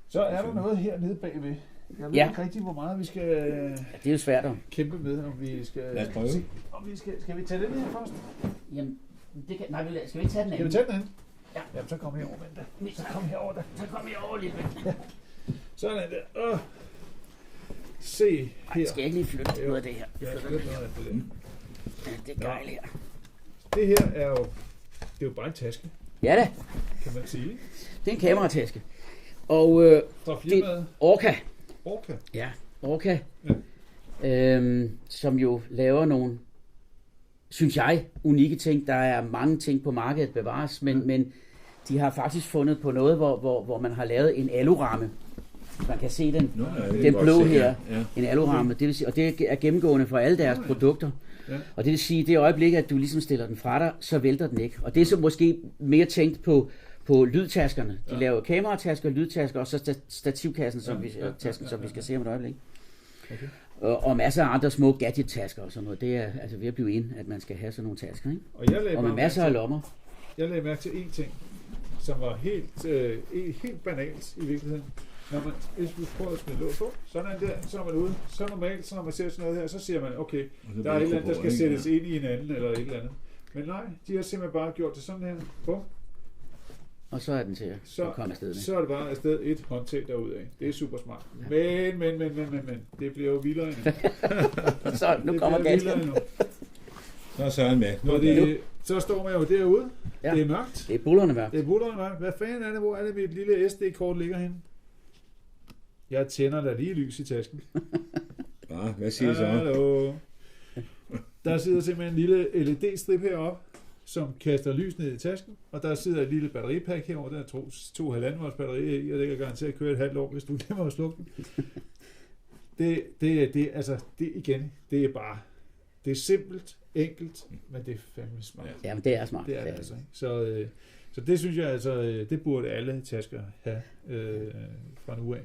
Så er der noget hernede bagved. Jeg ved ikke rigtig, hvor meget vi skal det er jo svært at kæmpe med, om vi skal... Lad os prøve. Skal vi tage den her først? Jamen, skal vi ikke tage den anden? Skal vi tage den anden? Ja. Jamen, så kom herover, Vente. Så kom herover da. Så kommer jeg over lidt. Ja. Sådan der. Se her. Skal jeg ikke lige flytte noget af det her? Ja, flytte noget af det der. Ja, det er gejligt her. Det her er jo... Det er jo bare en taske, Ja da, kan man sige. det er en kamerataske. Og Fra det firmaet er Orca. Orca. Ja, Orca. Ja. Som jo laver nogle, synes jeg, unikke ting. Der er mange ting på markedet bevares, men de har faktisk fundet på noget, hvor man har lavet en aluramme. Man kan se den, den blå her, en aluramme. Det vil sige, og det er gennemgående for alle deres produkter. Ja. Og det vil sige, at det øjeblik, at du ligesom stiller den fra dig, så vælter den ikke. Og det er så måske mere tænkt på lydtaskerne. De laver kameratasker, lydtasker og så stativkassen, som vi skal se om et øjeblik. Okay. Og masser af andre små gadget-tasker og sådan noget. Det er altså ved at blive ind, at man skal have sådan nogle tasker, ikke? Og med masser af lommer. Jeg lagde mærke til én ting, som var helt banalt i virkeligheden. Hvis du prøver at smide låg på, sådan der, så er man ude. Så normalt, så når man ser sådan noget her, så siger man, okay, der er et eller andet, der skal sættes ind i en anden eller et eller andet. Men nej, de har simpelthen bare gjort det sådan her. Bum. Og så er den til at komme afsted med. Så er det bare afsted et håndtag derudad. Det er super smart. Ja. Men. Det bliver jo vildere endnu. Så nu kommer gasken. Så er Søren med. Så står man jo derude. Ja. Det er mørkt. Det er bullerne mørkt. Hvad fanden er det? Hvor er det, mit lille SD-kort ligger henne? Jeg tænder der lige lys i tasken. Ja, hvad siger du så? Hallo. Der sidder simpelthen en lille LED-strip heroppe, som kaster lys ned i tasken, og der sidder et lille batteripack herovre, der er 2,5 volts batteri i, og det kan garanteret køre et halvt år, hvis du glemmer at slukke den. Det er bare, det er simpelt, enkelt, men det er fandme smart. Ja, men det er smart. Det er det altså, ikke? Så det synes jeg altså, det burde alle tasker have fra nu af.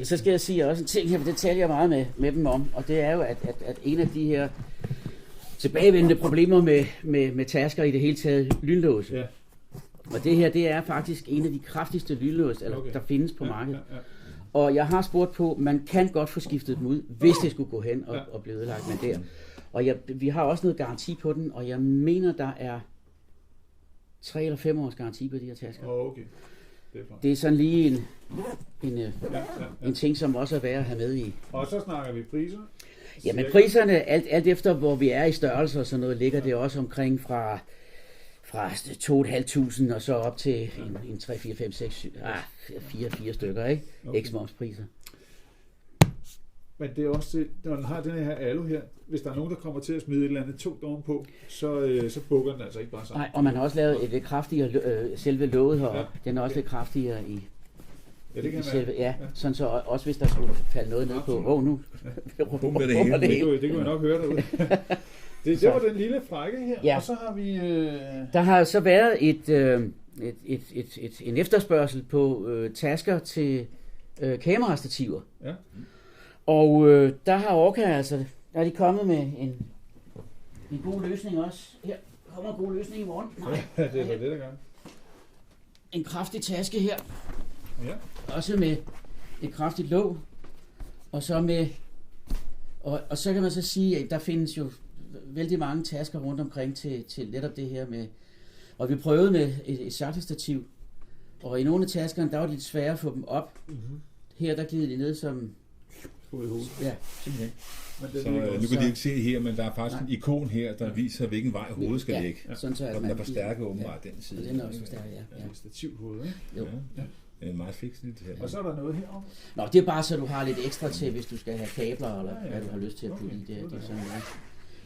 Så skal jeg sige også en ting her, for det taler jeg meget med dem om, og det er jo, at en af de her tilbagevendende problemer med tasker i det hele taget, lynlås. Ja. Og det her, det er faktisk en af de kraftigste lynlås, der findes på markedet. Ja. Og jeg har spurgt på, man kan godt få skiftet dem ud, hvis det skulle gå hen og blive ødelagt med der. Og vi har også noget garanti på den, og jeg mener, der er 3 eller 5 års garanti på de her tasker. Okay. Det er sådan lige en ting, som også er værd at have med i. Og så snakker vi priser. Jamen priserne, alt efter hvor vi er i størrelse og sådan noget, ligger det også omkring fra 2.500 og så op til en 3, 4, 5, 6, 4 stykker, ikke? Okay. X-momspriser. Men det er også, når den har den her alu her, hvis der er nogen, der kommer til at smide et eller andet tungt ovenpå, så bukker den altså ikke bare sammen. Nej, og man har også lavet et lidt kraftigere, selve låget heroppe, den er også lidt kraftigere i... Ja, det kan selve, sådan så også hvis der skulle falde noget ned på, nu det kunne jeg nok høre derude. Det var den lille frække her, ja. Og så har vi... Der har så været en efterspørgsel på tasker til kamerastativer. Ja. Og der har Orca altså, der er de kommet med en god løsning også. Her kommer en god løsning i morgen. Ja, det er det, der gør. En kraftig taske her. Ja. Også med et kraftigt låg. Og så med... Og så kan man så sige, at der findes jo vældig mange tasker rundt omkring til netop det her med... Og vi prøvede med et charterstativ. Og i nogle af taskerne, der var det lidt sværere at få dem op. Mm-hmm. Her der glider de ned som... Ja, simpelthen. Så nu kan de ikke se her, men der er faktisk en ikon her, der viser, hvilken vej hovedet skal ligge. Ja, sådan så at man er forstærket åbenbart den side. Den er også forstærket, ja. Stativhoved, ikke? Jo. Ja. Det er meget fikst lidt her. Og så er der noget herovre. Nå, det er bare så, du har lidt ekstra til, hvis du skal have kabler, eller hvad du har lyst til at putte i det. Det er sådan, ja.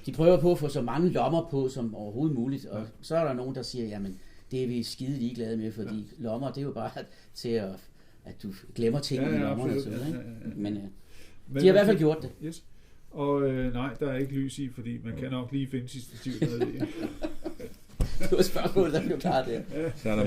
De prøver på at få så mange lommer på, som overhovedet muligt, og så er der nogen, der siger, jamen, det er vi skide ligeglade med, fordi lommer, det er jo bare til at du glemmer ting i lommerne og sådan noget, ikke? Men de har i hvert fald gjort det. Yes. Og nej, der er ikke lys i, fordi man kan nok lige finde sit stativ. Det var spørgsmålet, der blev klaret der. Så er der